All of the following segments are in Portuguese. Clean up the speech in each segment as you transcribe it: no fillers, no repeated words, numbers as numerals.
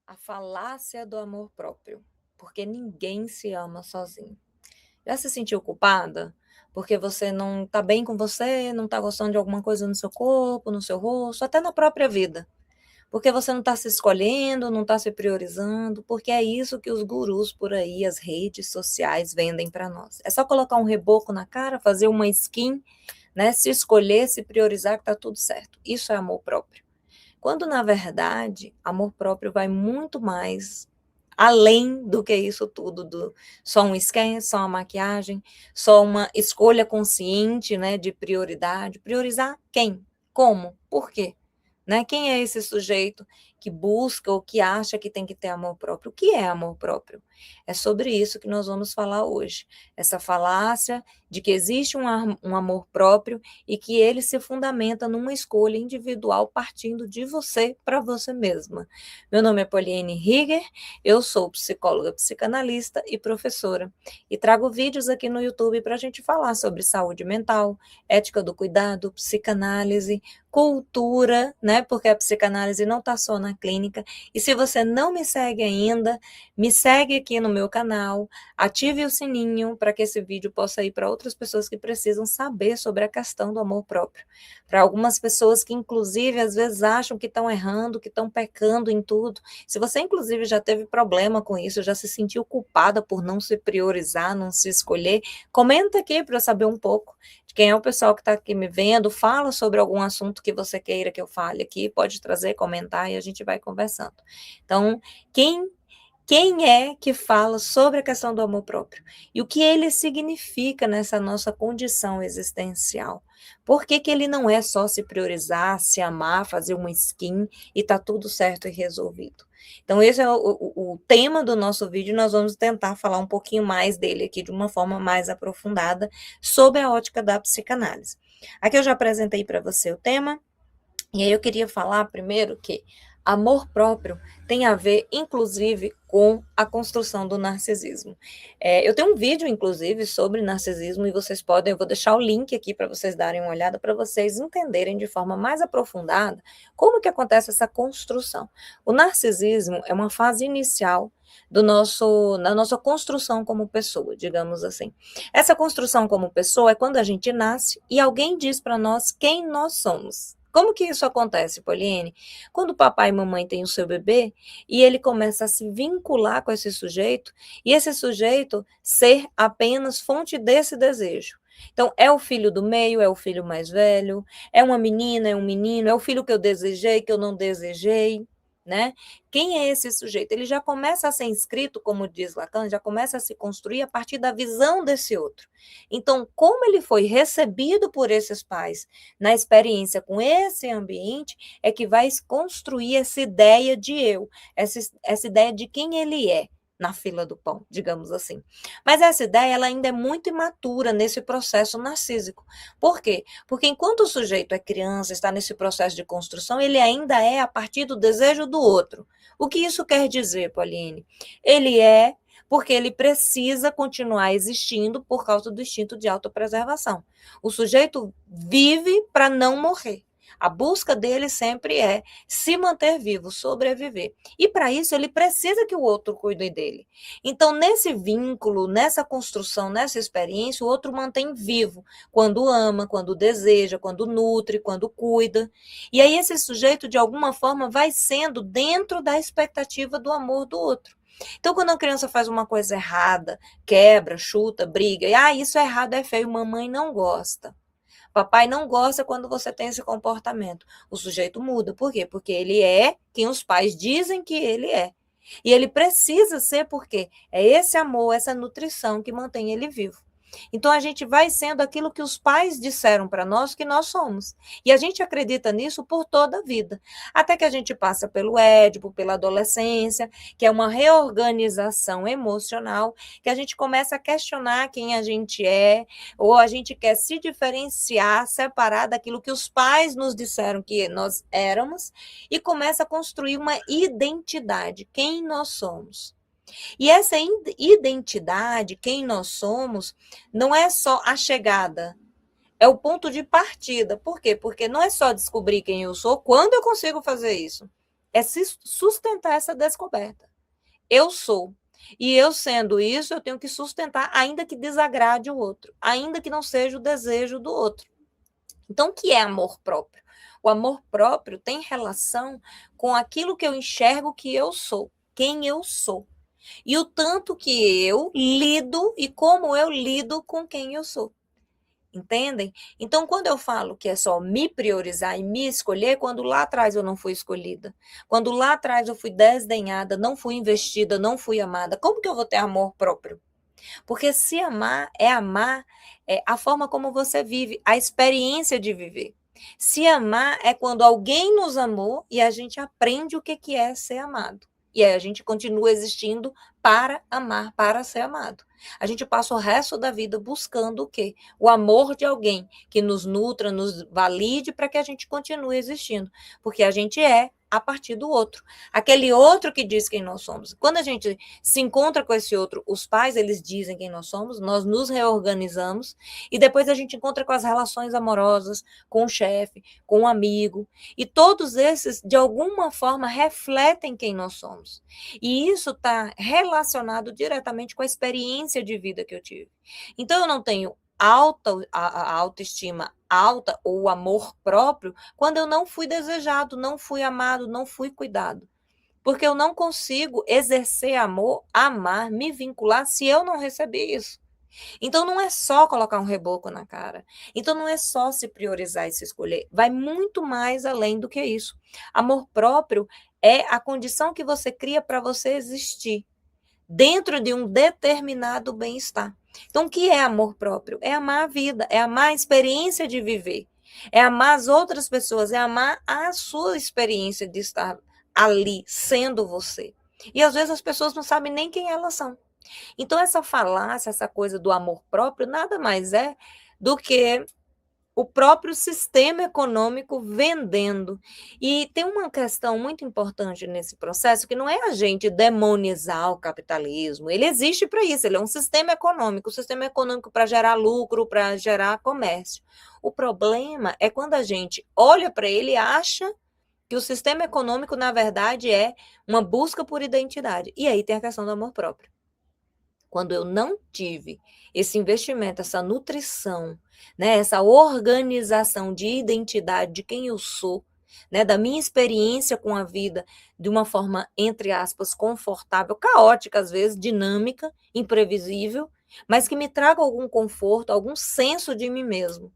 A falácia do amor próprio, porque ninguém se ama sozinho. Já se sentiu culpada? Porque você não está bem com você, não está gostando de alguma coisa no seu corpo, no seu rosto, até na própria vida. Porque você não está se escolhendo, não está se priorizando, porque é isso que os gurus por aí, as redes sociais vendem para nós. É só colocar um reboco na cara, fazer uma skin, né? Se escolher, se priorizar, que tá tudo certo. Isso é amor próprio. Quando, na verdade, amor próprio vai muito mais além do que isso tudo, só um scan, só uma maquiagem, só uma escolha consciente, né, de prioridade. Priorizar quem? Como? Por quê? Né? Quem é esse sujeito que busca ou que acha que tem que ter amor próprio? O que é amor próprio? É sobre isso que nós vamos falar hoje. Essa falácia de que existe um amor próprio e que ele se fundamenta numa escolha individual partindo de você para você mesma. Meu nome é Poliane Rieger, eu sou psicóloga, psicanalista e professora. E trago vídeos aqui no YouTube para a gente falar sobre saúde mental, ética do cuidado, psicanálise, cultura, né? Porque a psicanálise não está só na clínica. E se você não me segue ainda, me segue aqui no meu canal, ative o sininho para que esse vídeo possa ir para outras pessoas que precisam saber sobre a questão do amor próprio. Para algumas pessoas que, inclusive, às vezes acham que estão errando, que estão pecando em tudo. Se você, inclusive, já teve problema com isso, já se sentiu culpada por não se priorizar, não se escolher, comenta aqui para eu saber um pouco de quem é o pessoal que está aqui me vendo, fala sobre algum assunto que você queira que eu fale aqui, pode trazer, comentar e a gente vai conversando. Então, quem é que fala sobre a questão do amor próprio? E o que ele significa nessa nossa condição existencial? Por que que ele não é só se priorizar, se amar, fazer uma skin e tá tudo certo e resolvido? Então, esse é o tema do nosso vídeo, nós vamos tentar falar um pouquinho mais dele aqui, de uma forma mais aprofundada, sobre a ótica da psicanálise. Aqui eu já apresentei para você o tema, e aí eu queria falar primeiro que amor próprio tem a ver, inclusive, com a construção do narcisismo. Eu tenho um vídeo, inclusive, sobre narcisismo e vocês podem, eu vou deixar o link aqui para vocês darem uma olhada, para vocês entenderem de forma mais aprofundada como que acontece essa construção. O narcisismo é uma fase inicial na nossa construção como pessoa, digamos assim. Essa construção como pessoa é quando a gente nasce e alguém diz para nós quem nós somos. Como que isso acontece, Poliane? Quando o papai e mamãe têm o seu bebê e ele começa a se vincular com esse sujeito e esse sujeito ser apenas fonte desse desejo. Então, é o filho do meio, é o filho mais velho, é uma menina, é um menino, é o filho que eu desejei, que eu não desejei, né? Quem é esse sujeito? Ele já começa a ser inscrito, como diz Lacan, já começa a se construir a partir da visão desse outro. Então, como ele foi recebido por esses pais na experiência com esse ambiente, é que vai construir essa ideia de eu, essa ideia de quem ele é na fila do pão, digamos assim. Mas essa ideia ela ainda é muito imatura nesse processo narcísico. Por quê? Porque enquanto o sujeito é criança, está nesse processo de construção, ele ainda é a partir do desejo do outro. O que isso quer dizer, Pauline? Ele é porque ele precisa continuar existindo por causa do instinto de autopreservação. O sujeito vive para não morrer. A busca dele sempre é se manter vivo, sobreviver. E para isso ele precisa que o outro cuide dele. Então, nesse vínculo, nessa construção, nessa experiência, o outro mantém vivo quando ama, quando deseja, quando nutre, quando cuida. E aí esse sujeito, de alguma forma, vai sendo dentro da expectativa do amor do outro. Então, quando a criança faz uma coisa errada, quebra, chuta, briga, e isso é errado, é feio, mamãe não gosta. Papai não gosta quando você tem esse comportamento. O sujeito muda. Por quê? Porque ele é quem os pais dizem que ele é. E ele precisa ser porque é esse amor, essa nutrição que mantém ele vivo. Então a gente vai sendo aquilo que os pais disseram para nós que nós somos. E a gente acredita nisso por toda a vida. Até que a gente passa pelo Édipo, pela adolescência, que é uma reorganização emocional, que a gente começa a questionar quem a gente é, ou a gente quer se diferenciar, separar daquilo que os pais nos disseram que nós éramos, e começa a construir uma identidade, quem nós somos. E essa identidade, quem nós somos, não é só a chegada, é o ponto de partida. Por quê? Porque não é só descobrir quem eu sou, quando eu consigo fazer isso? é sustentar essa descoberta. Eu sou. E eu sendo isso, eu tenho que sustentar, ainda que desagrade o outro, ainda que não seja o desejo do outro. Então, o que é amor próprio? O amor próprio tem relação com aquilo que eu enxergo que eu sou, quem eu sou. E o tanto que eu lido e como eu lido com quem eu sou. Entendem? Então, quando eu falo que é só me priorizar e me escolher, quando lá atrás eu não fui escolhida, quando lá atrás eu fui desdenhada, não fui investida, não fui amada, como que eu vou ter amor próprio? Porque se amar a forma como você vive, a experiência de viver. Se amar é quando alguém nos amou e a gente aprende o que é ser amado. E aí a gente continua existindo para amar, para ser amado. A gente passa o resto da vida buscando o quê? O amor de alguém que nos nutra, nos valide para que a gente continue existindo. Porque a gente é a partir do outro. Aquele outro que diz quem nós somos. Quando a gente se encontra com esse outro, os pais, eles dizem quem nós somos, nós nos reorganizamos e depois a gente encontra com as relações amorosas, com o chefe, com o amigo. E todos esses, de alguma forma, refletem quem nós somos. E isso está relacionado diretamente com a experiência de vida que eu tive. Então, eu não tenho a autoestima alta ou o amor próprio quando eu não fui desejado, não fui amado, não fui cuidado. Porque eu não consigo exercer amor, amar, me vincular se eu não receber isso. Então não é só colocar um reboco na cara. Então não é só se priorizar e se escolher. Vai muito mais além do que isso. Amor próprio é a condição que você cria para você existir dentro de um determinado bem-estar. Então, o que é amor próprio? É amar a vida, é amar a experiência de viver, é amar as outras pessoas, é amar a sua experiência de estar ali, sendo você. E às vezes as pessoas não sabem nem quem elas são. Então, essa falácia, essa coisa do amor próprio, nada mais é do que o próprio sistema econômico vendendo. E tem uma questão muito importante nesse processo, que não é a gente demonizar o capitalismo. Ele existe para isso, ele é um sistema econômico para gerar lucro, para gerar comércio. O problema é quando a gente olha para ele e acha que o sistema econômico, na verdade, é uma busca por identidade. E aí tem a questão do amor próprio. Quando eu não tive esse investimento, essa nutrição, né, essa organização de identidade de quem eu sou, né, da minha experiência com a vida de uma forma, entre aspas, confortável, caótica às vezes, dinâmica, imprevisível, mas que me traga algum conforto, algum senso de mim mesmo.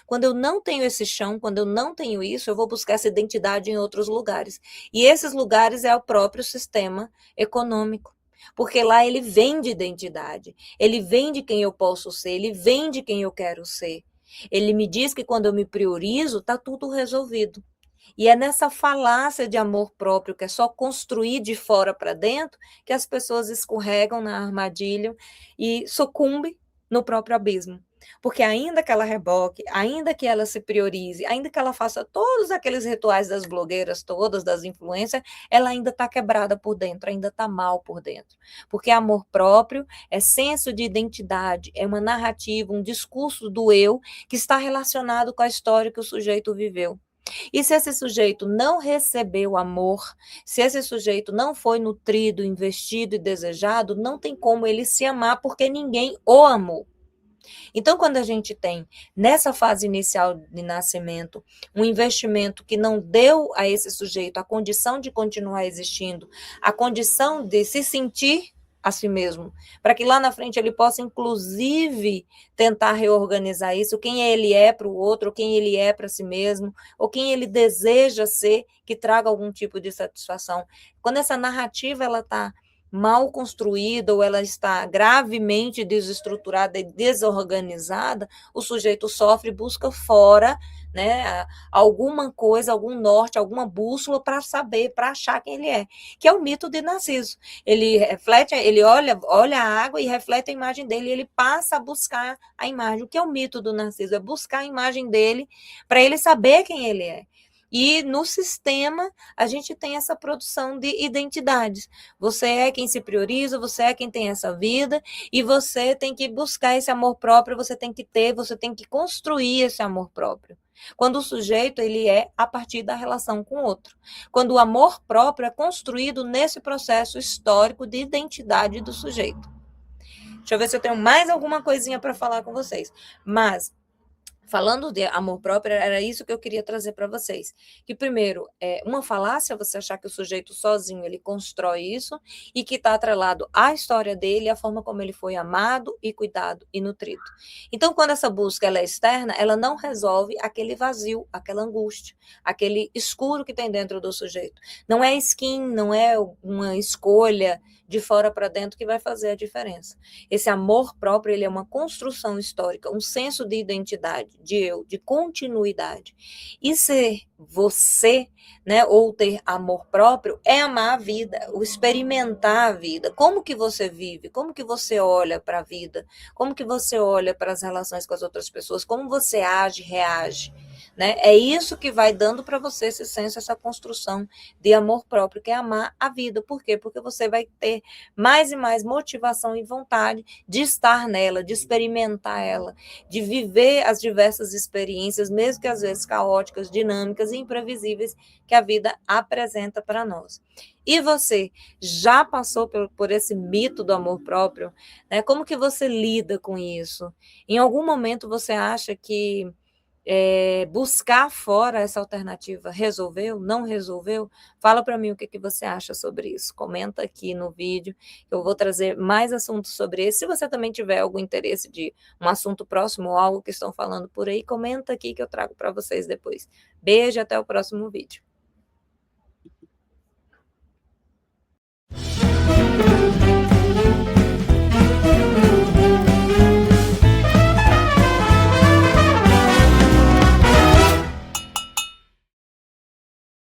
Quando eu não tenho esse chão, quando eu não tenho isso, eu vou buscar essa identidade em outros lugares. E esses lugares é o próprio sistema econômico. Porque lá ele vende identidade, ele vende quem eu posso ser, ele vende quem eu quero ser. Ele me diz que quando eu me priorizo, está tudo resolvido. E é nessa falácia de amor próprio, que é só construir de fora para dentro, que as pessoas escorregam na armadilha e sucumbem no próprio abismo. Porque ainda que ela reboque, ainda que ela se priorize, ainda que ela faça todos aqueles rituais das blogueiras todas, das influências, ela ainda está quebrada por dentro, ainda está mal por dentro. Porque amor próprio é senso de identidade, é uma narrativa, um discurso do eu que está relacionado com a história que o sujeito viveu. E se esse sujeito não recebeu amor, se esse sujeito não foi nutrido, investido e desejado, não tem como ele se amar, porque ninguém o amou. Então, quando a gente tem, nessa fase inicial de nascimento, um investimento que não deu a esse sujeito a condição de continuar existindo, a condição de se sentir a si mesmo, para que lá na frente ele possa, inclusive, tentar reorganizar isso, quem ele é para o outro, quem ele é para si mesmo, ou quem ele deseja ser, que traga algum tipo de satisfação. Quando essa narrativa ela está mal construída ou ela está gravemente desestruturada e desorganizada, o sujeito sofre e busca fora, né, alguma coisa, algum norte, alguma bússola para saber, para achar quem ele é, que é o mito de Narciso. Ele reflete, ele olha a água e reflete a imagem dele, e ele passa a buscar a imagem. O que é o mito do Narciso? É buscar a imagem dele para ele saber quem ele é. E no sistema, a gente tem essa produção de identidades. Você é quem se prioriza, você é quem tem essa vida, e você tem que buscar esse amor próprio, você tem que ter, você tem que construir esse amor próprio. Quando o sujeito ele é a partir da relação com o outro. Quando o amor próprio é construído nesse processo histórico de identidade do sujeito. Deixa eu ver se eu tenho mais alguma coisinha para falar com vocês. Mas falando de amor próprio, era isso que eu queria trazer para vocês. Que primeiro, é uma falácia você achar que o sujeito sozinho ele constrói isso e que está atrelado à história dele, à forma como ele foi amado e cuidado e nutrido. Então, quando essa busca ela é externa, ela não resolve aquele vazio, aquela angústia, aquele escuro que tem dentro do sujeito. Não é skin, não é uma escolha de fora para dentro que vai fazer a diferença. Esse amor próprio, ele é uma construção histórica, um senso de identidade, de eu, de continuidade. E ser você, né, ou ter amor próprio, é amar a vida, o experimentar a vida. Como que você vive? Como que você olha para a vida? Como que você olha para as relações com as outras pessoas? Como você age, reage? Né? É isso que vai dando para você esse senso, essa construção de amor próprio, que é amar a vida. Por quê? Porque você vai ter mais e mais motivação e vontade de estar nela, de experimentar ela, de viver as diversas experiências, mesmo que às vezes caóticas, dinâmicas e imprevisíveis que a vida apresenta para nós. E você já passou por esse mito do amor próprio? Né? Como que você lida com isso? Em algum momento você acha que buscar fora essa alternativa resolveu? Não resolveu? Fala para mim o que você acha sobre isso. Comenta aqui no vídeo, eu vou trazer mais assuntos sobre isso. Se você também tiver algum interesse de um assunto próximo ou algo que estão falando por aí, comenta aqui que eu trago para vocês depois. Beijo, até o próximo vídeo.